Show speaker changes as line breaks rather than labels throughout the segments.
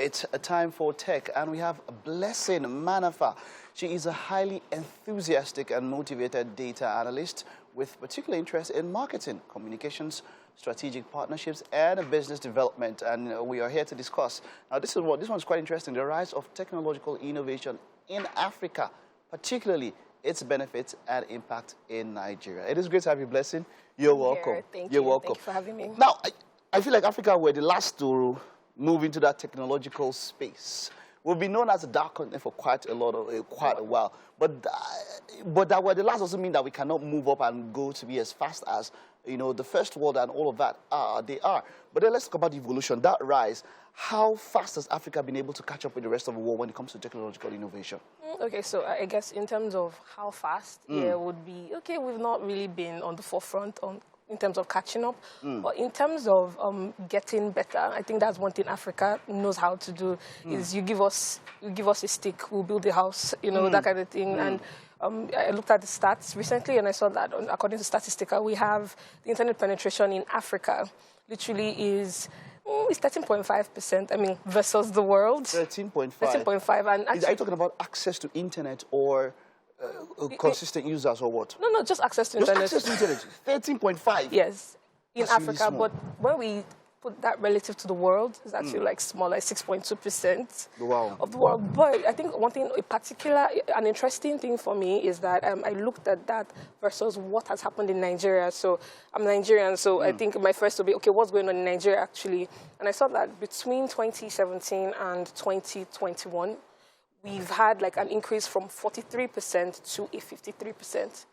it's a time for tech, and we have Blessing Manafa. She is a highly enthusiastic and motivated data analyst with particular interest in marketing, communications, strategic partnerships, and business development. And we are here to discuss. Now, this one's quite interesting: the rise of technological innovation in Africa, particularly its benefits and impact in Nigeria. It is great to have you, Blessing. You're welcome.
Thank
You're
you.
welcome.
Thank you for having me.
Now, I feel like Africa were the last to move into that technological space. We've been known as a dark continent for quite a while, but that we're the last doesn't mean that we cannot move up and go to be as fast as the first world and all of that they are. But then let's talk about evolution, that rise. How fast has Africa been able to catch up with the rest of the world when it comes to technological innovation?
Okay, so I guess in terms of how fast, yeah, would be okay. We've not really been on the forefront in terms of catching up, but in terms of getting better, I think that's one thing Africa knows how to do. Is you give us a stick, we'll build a house, that kind of thing. And I looked at the stats recently, and I saw that according to Statistica, we have the internet penetration in Africa literally is. It's 13.5%, I mean, versus the world.
13.5.
13.5. And actually,
are you talking about access to internet or consistent users or what?
No, just access to internet.
Just access to internet. 13.5.
Yes, in
That's
Africa.
really
But when we put that relative to the world, it's actually like small, like 6.2% of the world. But I think one thing, an interesting thing for me is that I looked at that versus what has happened in Nigeria. So I'm Nigerian, so I think my first will be, okay, what's going on in Nigeria actually? And I saw that between 2017 and 2021, we've had like an increase from 43% to a 53%.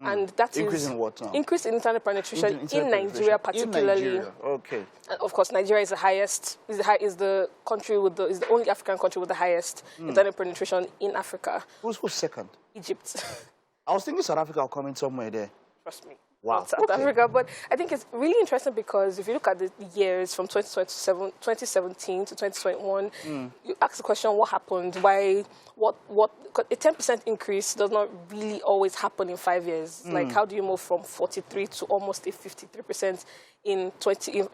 And that
increase in what now?
Increase in internet penetration in Nigeria, particularly.
In Nigeria. Okay.
And of course, Nigeria is the highest. Is the only African country with the highest internet penetration in Africa.
Who's second?
Egypt.
I was thinking South Africa will come in somewhere there.
Trust me.
Wow.
South Africa, but I think it's really interesting because if you look at the years from 2017 to 2021, you ask the question, what happened? Why? A 10% increase does not really always happen in 5 years. Like, how do you move from 43 to almost a 53% in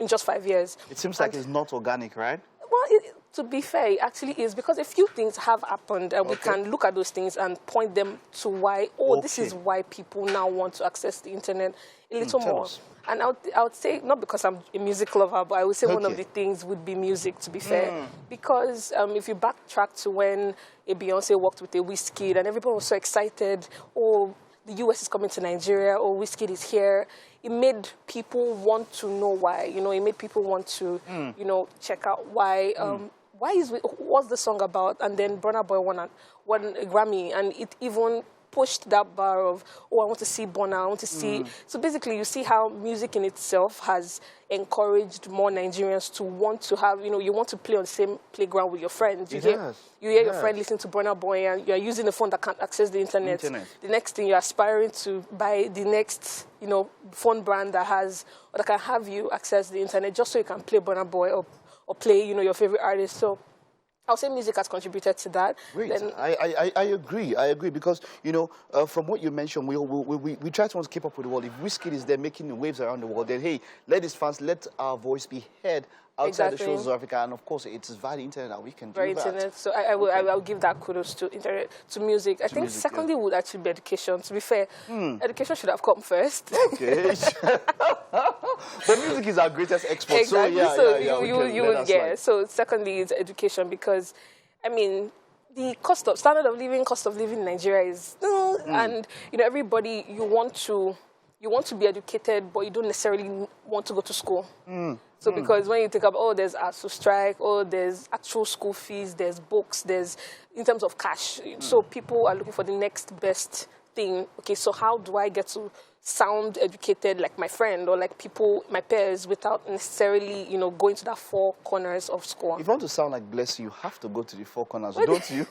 just 5 years?
It seems like it's not organic, right?
Well, to be fair, it actually is, because a few things have happened, and we can look at those things and point them to why, this is why people now want to access the internet a little more.
Us.
And I would say, not because I'm a music lover, but I would say one of the things would be music, to be fair. Because if you backtrack to when a Beyonce worked with a Wizkid, and everyone was so excited, the US is coming to Nigeria, Wizkid is here. It made people want to know why. It made people want to, check out why. What's the song about? And then Burna Boy won a Grammy, and it even pushed that bar of, I want to see Burna, I want to see. So basically, you see how music in itself has encouraged more Nigerians to want to have, you want to play on the same playground with your friends. You hear your friend listen to Burna Boy, and you're using a phone that can't access the internet. The next thing, you're aspiring to buy the next, phone brand that can have you access the internet just so you can play Burna Boy or play, your favorite artist. So I'll say music has contributed to that.
Great. I agree because, from what you mentioned, we try to keep up with the world. If Wizkid is there making waves around the world, then, hey, let our voice be heard outside the shores of Africa. And, of course, it's via the internet that we can do that.
So I will give that kudos to internet, to music. I think secondly would actually be education. To be fair, education should have come first. Okay.
But music is our greatest export.
Exactly.
So,
So secondly is education, because, I mean, the standard of living, cost of living in Nigeria is, and everybody, you want to be educated, but you don't necessarily want to go to school. So because when you think about, there's ASU strike, there's actual school fees, there's books, there's in terms of cash. So people are looking for the next best thing. Okay, so how do I get to sound educated like my friend or like my peers, without necessarily, going to that four corners of school?
If you want to sound like Bless, you have to go to the four corners, don't you?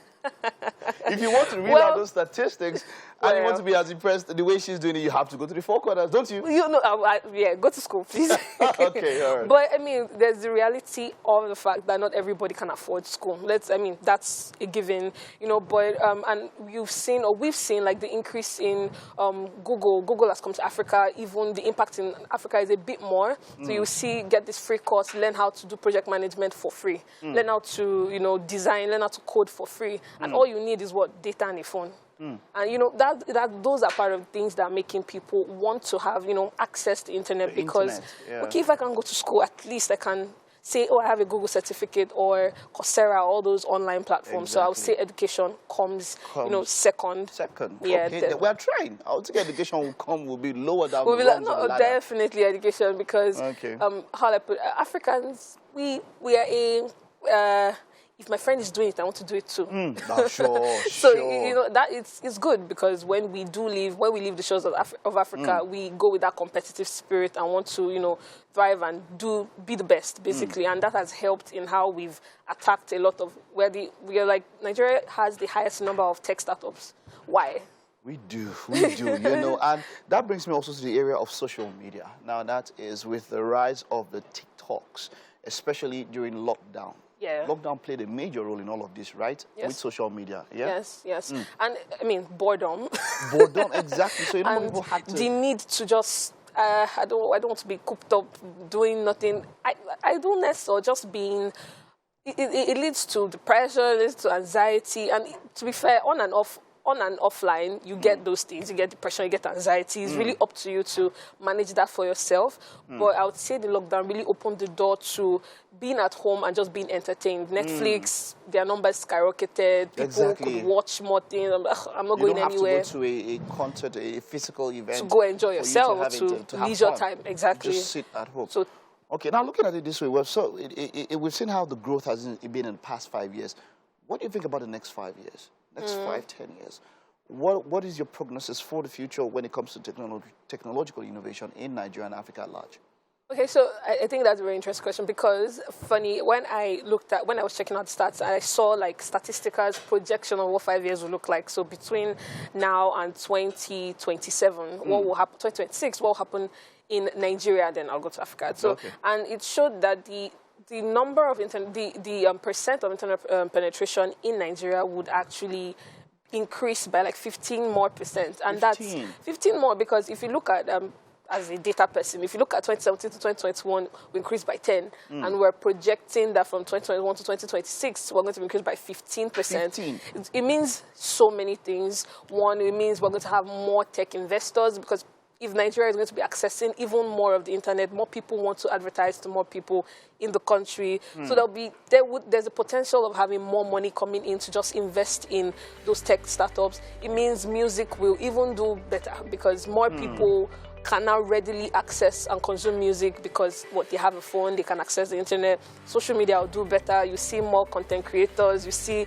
If you want to read out those statistics, And you want to be as impressed the way she's doing it, you have to go to the Four Corners, don't you?
You know, yeah, go to school, please.
Okay, all right.
But I mean, there's the reality of the fact that not everybody can afford school. I mean, that's a given, you know. But and we've seen like the increase in Google. Google has come to Africa. Even the impact in Africa is a bit more. So you see, get this free course, learn how to do project management for free, learn how to, you know, design, learn how to code for free, and all you need is what? Data and a phone. And you know that those are part of things that are making people want to have, you know, access to the internet, because okay, if I can go to school, at least I can say, oh, I have a Google certificate or Coursera, all those online platforms. So I would say education comes, you know, second. Yeah,
okay. We're trying. I would think education will be lower down.
We'll be like, no, definitely education, because how I put Africans, we are a if my friend is doing it, I want to do it too.
Sure.
So you know that it's good, because when we leave the shores of Africa, we go with that competitive spirit and want to, you know, thrive and be the best, basically. And that has helped in how we've attacked a lot of we are like, Nigeria has the highest number of tech startups. Why?
We do, you know, and that brings me also to the area of social media. Now, that is with the rise of the TikToks, especially during lockdown.
Yeah.
Lockdown played a major role in all of this, right?
Yes.
With social media. Yeah?
Yes. And I mean, boredom.
Boredom, exactly. So you know, people had to.
The need to just I don't want to be cooped up doing nothing. Idleness or just being. It leads to depression, it leads to anxiety, and to be fair, on and offline, you get those things. You get depression, you get anxiety. It's really up to you to manage that for yourself. But I would say the lockdown really opened the door to being at home and just being entertained. Netflix, their numbers skyrocketed. People could watch more things. I'm not going anywhere.
You don't have to go to a concert, a physical event.
To go enjoy yourself, to leisure time. Exactly.
Just sit at home.
So,
okay, now looking at it this way, well, so we've seen how the growth has been in the past 5 years. What do you think about the next 5 years? Next 5, 10 years. What is your prognosis for the future when it comes to technological innovation in Nigeria and Africa at large?
Okay, so I think that's a very interesting question, because funny, when I was checking out the stats, I saw like Statistical's projection of what 5 years will look like. So between now and 2027, what will happen? 2026, what will happen in Nigeria? Then I'll go to Africa. So and it showed that the number of percent of internet penetration in Nigeria would actually increase by like 15% more, and that's 15 more, because if you look at as a data person, if you look at 2017 to 2021, we increased by 10, and we're projecting that from 2021 to 2026, we're going to increase by 15%. It means so many things. One, it means we're going to have more tech investors, because if Nigeria is going to be accessing even more of the internet, more people want to advertise to more people in the country. So there's a potential of having more money coming in to just invest in those tech startups. It means music will even do better, because more people can now readily access and consume music, because they have a phone, they can access the internet. Social media will do better. You see more content creators. You see,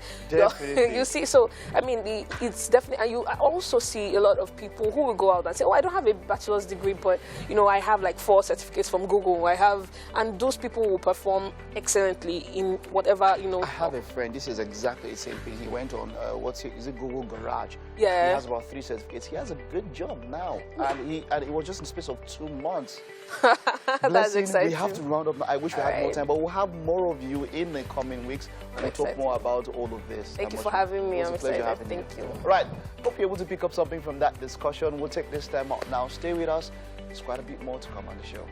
So I mean, it's definitely. And you also see a lot of people who will go out and say, "Oh, I don't have a bachelor's degree, but you know, I have like 4 certificates from Google. And those people will perform excellently in whatever, you know."
I have a friend. This is exactly the same thing. He went on is it Google Garage?
Yeah.
He has about 3 certificates. He has a good job now, and it was just in the space of 2 months.
That's exciting.
We have to round up now. I wish we had more time, but we'll have more of you in the coming weeks and we'll talk more about all of this.
Thank you for having me. I'm excited. Thank you.
Right. Hope you're able to pick up something from that discussion. We'll take this time out now. Stay with us. There's quite a bit more to come on the show.